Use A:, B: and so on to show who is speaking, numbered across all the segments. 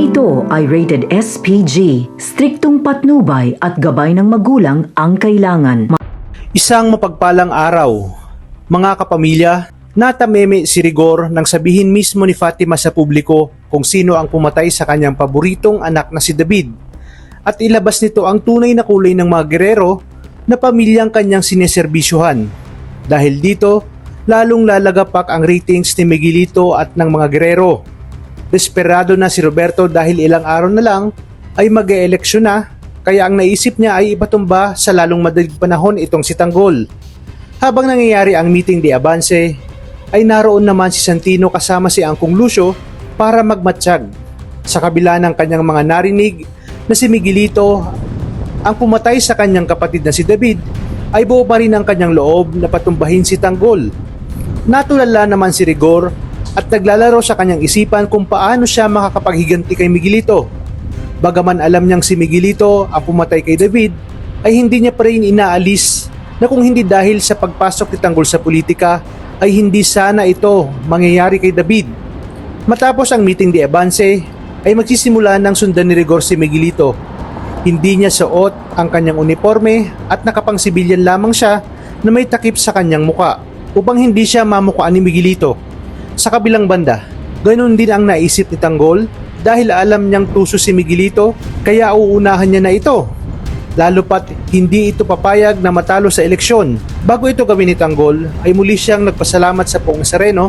A: Ito ay rated SPG, striktong patnubay at gabay ng magulang ang kailangan.
B: Isang mapagpalang araw, mga kapamilya, natameme si Rigor nang sabihin mismo ni Fatima sa publiko kung sino ang pumatay sa kanyang paboritong anak na si David. At ilabas nito ang tunay na kulay ng mga gerero na pamilyang kanyang sineserbisyuhan. Dahil dito, lalong lalagapak ang ratings ni Miguelito at ng mga gerero. Desperado na si Roberto dahil ilang araw na lang ay mag-e-eleksyon na, kaya ang naisip niya ay ipatumba sa lalong madaling panahon itong si Tanggol. Habang nangyayari ang meeting de Avance, ay naroon naman si Santino kasama si Angkong Lucio para magmatsyag. Sa kabila ng kanyang mga narinig na si Miguelito ang pumatay sa kanyang kapatid na si David, ay buo pa rin ang kanyang loob na patumbahin si Tanggol. Natulala naman si Rigor at naglalaro sa kanyang isipan kung paano siya makakapaghiganti kay Miguelito. Bagaman alam niyang si Miguelito ang pumatay kay David, ay hindi niya pa rin inaalis na kung hindi dahil sa pagpasok ni Tanggol sa politika, ay hindi sana ito mangyayari kay David. Matapos ang meeting de Avance, ay magsisimula ng sundan ni Rigor si Miguelito. Hindi niya suot ang kanyang uniforme at nakapang-sibilyan lamang siya na may takip sa kanyang muka upang hindi siya mamukaan ni Miguelito. Sa kabilang banda, ganoon din ang naisip ni Tanggol dahil alam niyang tuso si Miguelito kaya uunahan niya na ito. Lalo pat hindi ito papayag na matalo sa eleksyon. Bago ito gawin ni Tanggol ay muli siyang nagpasalamat sa Poong Nazareno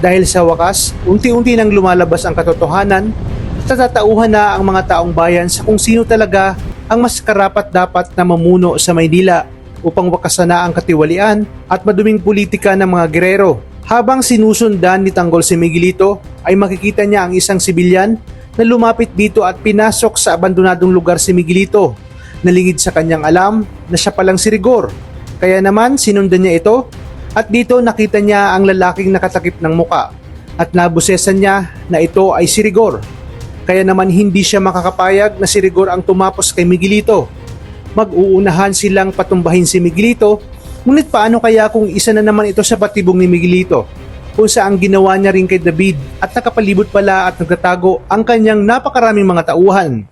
B: dahil sa wakas unti-unti nang lumalabas ang katotohanan at natatauhan na ang mga taong bayan sa kung sino talaga ang mas karapat-dapat na mamuno sa Maynila upang wakasan na ang katiwalian at maduming politika ng mga gerero. Habang sinusundan ni Tanggol si Miguelito ay makikita niya ang isang sibilyan na lumapit dito at pinasok sa abandonadong lugar si Miguelito. Nalingid sa kanyang alam na siya palang si Rigor. Kaya naman sinundan niya ito at dito nakita niya ang lalaking nakatakip ng muka at nabusesan niya na ito ay si Rigor. Kaya naman hindi siya makakapayag na si Rigor ang tumapos kay Miguelito. Mag-uunahan silang patumbahin si Miguelito. Ngunit paano kaya kung isa na naman ito sa patibong ni Miguelito, kung saan ginawa niya rin kay David at nakapalibot pala at nagtatago ang kanyang napakaraming mga tauhan?